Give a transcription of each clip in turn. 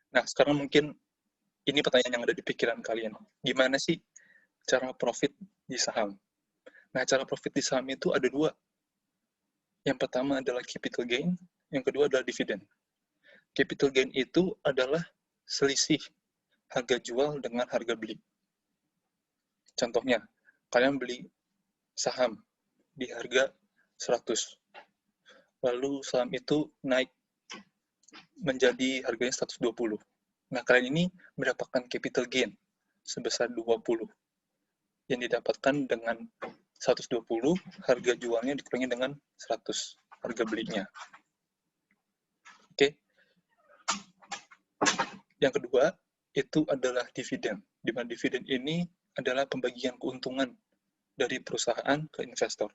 Nah, sekarang mungkin ini pertanyaan yang ada di pikiran kalian. Gimana sih cara profit di saham? Nah, cara profit di saham itu ada dua. Yang pertama adalah capital gain, yang kedua adalah dividen. Capital gain itu adalah selisih harga jual dengan harga beli. Contohnya, kalian beli saham di harga 100. Lalu saham itu naik menjadi harganya 120. Nah, kalian ini mendapatkan capital gain sebesar 20 yang didapatkan dengan 120, harga jualnya dikurangi dengan 100, harga belinya. Oke. Yang kedua, itu adalah dividen. Di mana dividen ini adalah pembagian keuntungan dari perusahaan ke investor.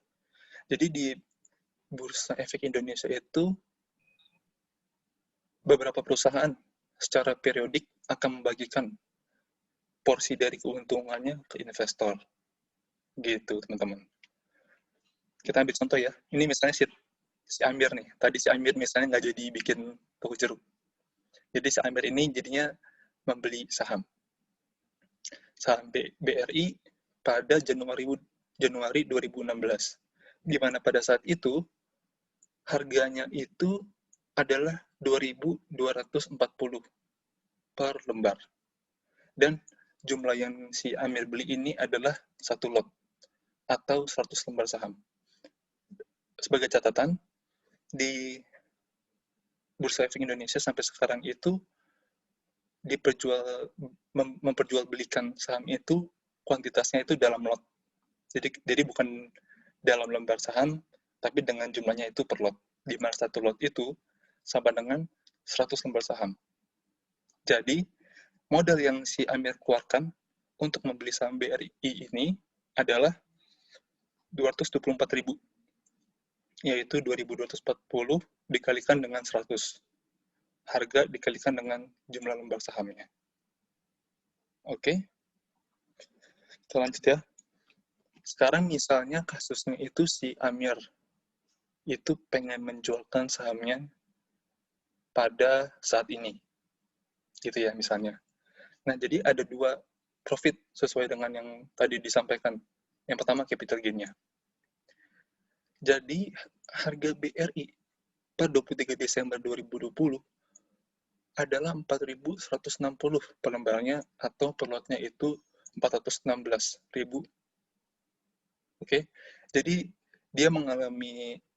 Jadi di Bursa Efek Indonesia itu beberapa perusahaan secara periodik akan membagikan porsi dari keuntungannya ke investor. Gitu, teman-teman. Kita ambil contoh ya. Ini misalnya si Amir nih. Tadi si Amir misalnya nggak jadi bikin toko jeruk. Jadi si Amir ini jadinya membeli saham BRI pada Januari 2016. Di mana pada saat itu harganya itu adalah 2.240 per lembar. Dan jumlah yang si Amir beli ini adalah satu lot atau 100 lembar saham. Sebagai catatan, di Bursa Efek Indonesia sampai sekarang itu memperjualbelikan saham itu kuantitasnya itu dalam lot. Jadi bukan dalam lembar saham, tapi dengan jumlahnya itu per lot. Di mana satu lot itu sama dengan 100 lembar saham. Jadi, modal yang si Amir keluarkan untuk membeli saham BRI ini adalah 224.000, yaitu 2.240 dikalikan dengan 100. Harga dikalikan dengan jumlah lembar sahamnya. Oke, kita lanjut ya. Sekarang misalnya kasusnya itu si Amir itu pengen menjualkan sahamnya pada saat ini, gitu ya misalnya. Nah, jadi ada dua profit sesuai dengan yang tadi disampaikan. Yang pertama capital gain-nya. Jadi harga BRI per 23 Desember 2020 adalah 4.160 per lembarnya atau per lotnya itu 416.000. Oke. Jadi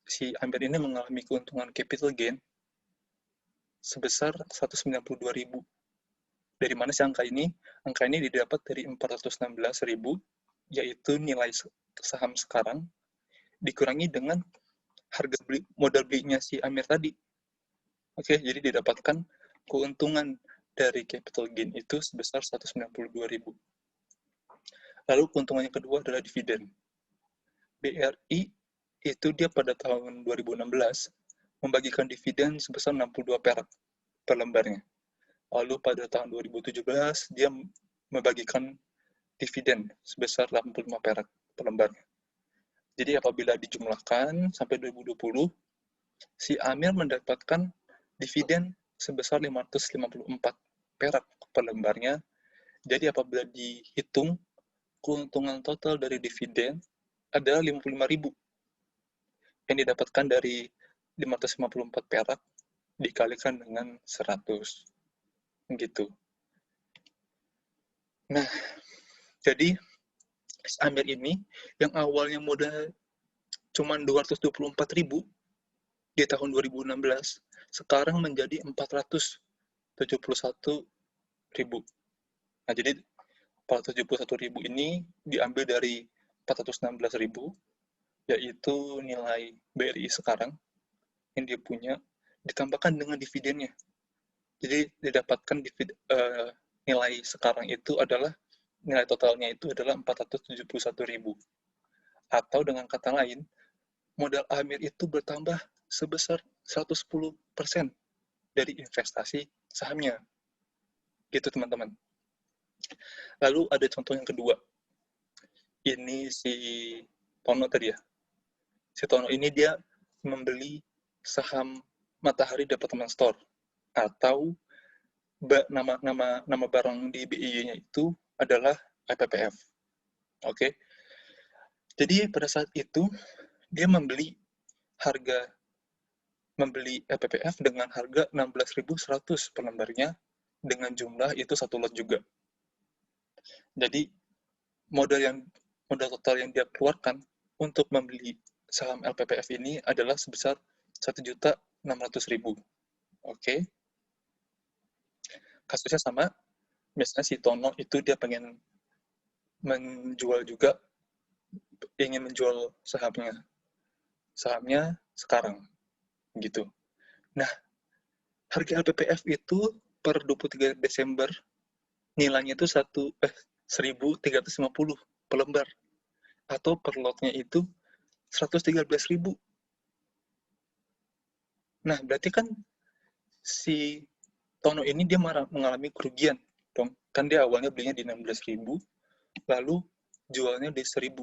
si Amir ini mengalami keuntungan capital gain sebesar 192.000. Dari mana sih angka ini? Angka ini didapat dari 416.000, yaitu nilai saham sekarang dikurangi dengan harga modal belinya si Amir tadi. Oke, jadi didapatkan keuntungan dari capital gain itu sebesar 192.000. Lalu keuntungan yang kedua adalah dividen. BRI itu dia pada tahun 2016 membagikan dividen sebesar 62 perak per lembarnya. Lalu pada tahun 2017 dia membagikan dividen sebesar 85 perak per lembarnya. Jadi apabila dijumlahkan sampai 2020, si Amir mendapatkan dividen sebesar 554 perak per lembarnya. Jadi apabila dihitung, keuntungan total dari dividen adalah 55.000 yang didapatkan dari 554 perak dikalikan dengan 100. Gitu. Nah, jadi Amir ini yang awalnya modal cuma 224.000 di tahun 2016, sekarang menjadi 471.000. Nah, jadi 471.000 ini diambil dari 416.000, yaitu nilai BRI sekarang yang dia punya, ditambahkan dengan dividennya. Jadi didapatkan nilai sekarang itu adalah nilai totalnya itu adalah 471.000. Atau dengan kata lain, modal Amir itu bertambah sebesar 110% dari investasi sahamnya. Gitu teman-teman. Lalu ada contoh yang kedua. Ini si Tono tadi ya. Si Tono ini dia membeli saham Matahari Department Store atau nama barang di BIY-nya itu adalah LPPF. Oke. Jadi pada saat itu dia membeli LPPF dengan harga 16.100 per lembarnya dengan jumlah itu satu lot juga. Jadi modal total yang dia keluarkan untuk membeli saham LPPF ini adalah sebesar 1.600.000. Oke. Kasusnya sama, misalnya si Tono itu dia pengen menjual juga, ingin menjual sahamnya sekarang gitu. Nah, harga LPPF itu per 23 Desember nilainya itu 1.350 per lembar, atau per lotnya itu 113.000. Nah, berarti kan si Tono ini dia mengalami kerugian dong. Kan dia awalnya belinya di 16.000, lalu jualnya di 1.000.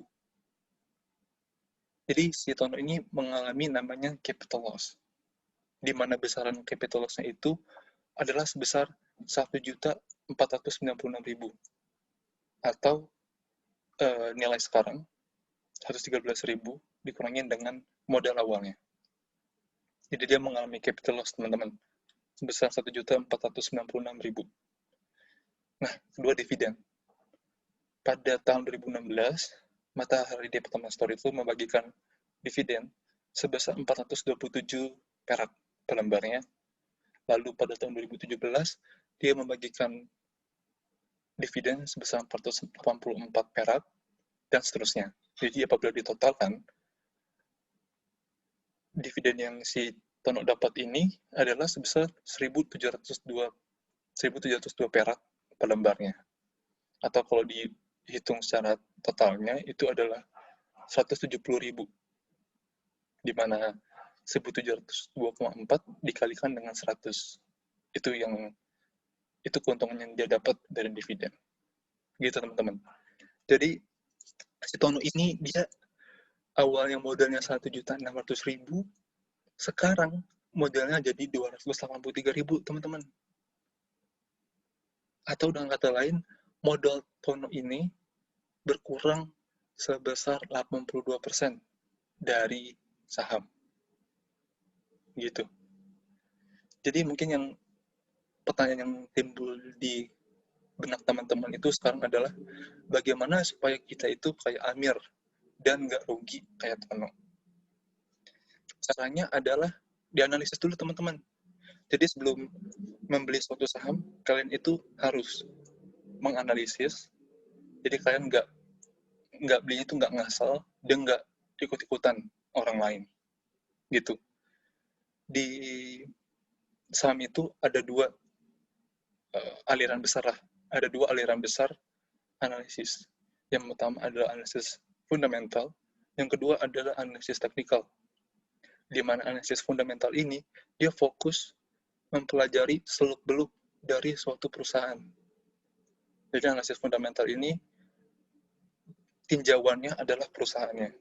Jadi si Tono ini mengalami namanya capital loss, di mana besaran capital loss-nya itu adalah sebesar 1.496.000, atau nilai sekarang 113.000 dikurangin dengan modal awalnya. Jadi dia mengalami capital loss, teman-teman, sebesar 1.496.000. Nah, kedua dividen. Pada tahun 2016, Matahari Department Store itu membagikan dividen sebesar 427 perak per lembarnya. Lalu pada tahun 2017, dia membagikan dividen sebesar 484 perak, dan seterusnya. Jadi apabila ditotalkan, dividen yang si Tono dapat ini adalah sebesar 1.702 perak per lembarnya. Atau kalau dihitung secara totalnya, itu adalah 170.000, di mana 1.702,4 dikalikan dengan 100. Itu keuntungan yang dia dapat dari dividen. Gitu, teman-teman. Jadi, si Tono ini dia awalnya modalnya 1.600.000, sekarang modalnya jadi 283.000, teman-teman. Atau dengan kata lain, modal Tono ini berkurang sebesar 82% dari saham. Gitu. Jadi mungkin yang pertanyaan yang timbul di benak teman-teman itu sekarang adalah bagaimana supaya kita itu kayak Amir dan nggak rugi kayak Tono. Caranya adalah dianalisis dulu, teman-teman. Jadi sebelum membeli suatu saham, kalian itu harus menganalisis. Jadi kalian nggak belinya itu nggak ngasal dan nggak ikut-ikutan orang lain gitu. Di saham itu ada dua aliran besar lah. Ada dua aliran besar analisis. Yang pertama adalah analisis fundamental, yang kedua adalah analisis teknikal. Di mana analisis fundamental ini dia fokus mempelajari seluk-beluk dari suatu perusahaan. Jadi analisis fundamental ini tinjauannya adalah perusahaannya.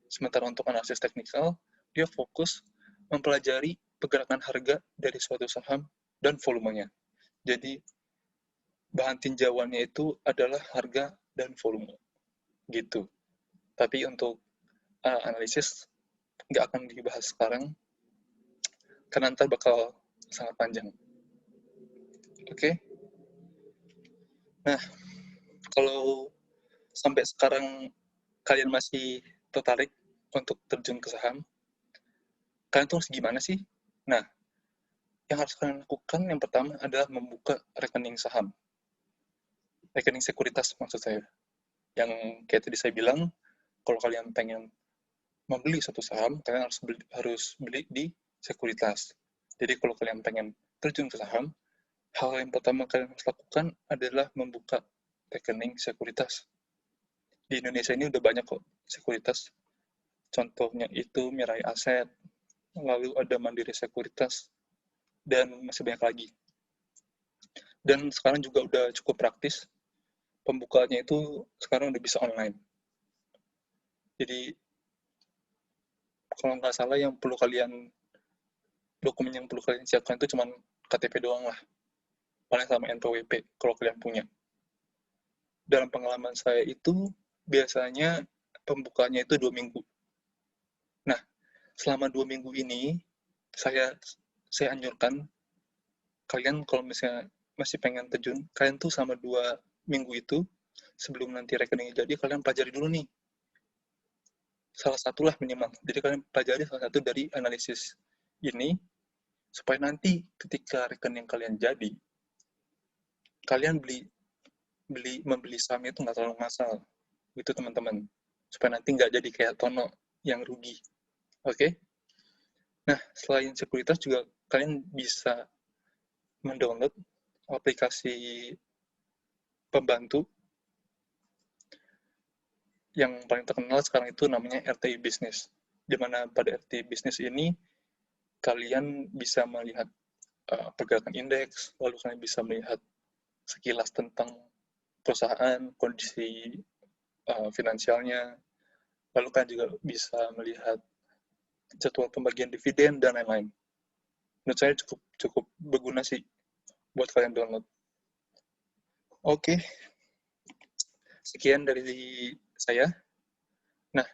Sementara untuk analisis teknikal, dia fokus mempelajari pergerakan harga dari suatu saham dan volumenya. Jadi bahan tinjauannya itu adalah harga dan volume. Gitu. Tapi untuk analisis nggak akan dibahas sekarang, karena ntar bakal sangat panjang. Oke? Nah, kalau sampai sekarang kalian masih tertarik untuk terjun ke saham, kalian tuh harus gimana sih? Nah, yang harus kalian lakukan yang pertama adalah membuka rekening saham. Rekening sekuritas maksud saya. Yang kayak tadi saya bilang, kalau kalian pengen membeli suatu saham, kalian harus beli di sekuritas. Jadi kalau kalian pengen terjun ke saham, hal yang pertama kalian harus lakukan adalah membuka rekening sekuritas. Di Indonesia ini udah banyak kok sekuritas. Contohnya itu Mirai Aset, lalu ada Mandiri Sekuritas, dan masih banyak lagi. Dan sekarang juga udah cukup praktis, pembukaannya itu sekarang udah bisa online. Jadi, kalau nggak salah dokumen yang perlu kalian siapkan itu cuma KTP doang lah. paling sama NPWP kalau kalian punya. Dalam pengalaman saya itu biasanya pembukanya itu 2 minggu. Nah, selama 2 minggu ini saya saya anjurkan kalian kalau misalnya masih pengen terjun, kalian tuh sama 2 minggu itu sebelum nanti rekeningnya jadi kalian pelajari dulu nih salah satulah minimal. Jadi kalian pelajari salah satu dari analisis ini supaya nanti ketika rekening kalian jadi, kalian membeli sahamnya itu nggak terlalu ngasal gitu teman-teman, supaya nanti nggak jadi kayak Tono yang rugi. Oke, okay? Nah selain sekuritas juga kalian bisa mendownload aplikasi pembantu yang paling terkenal sekarang itu namanya RTI Business, di mana pada RTI Business ini kalian bisa melihat pergerakan indeks, lalu kalian bisa melihat sekilas tentang perusahaan, kondisi finansialnya, lalu kalian juga bisa melihat jadwal pembagian dividen dan lain-lain. Menurut saya cukup berguna sih buat kalian download. Oke, sekian dari saya.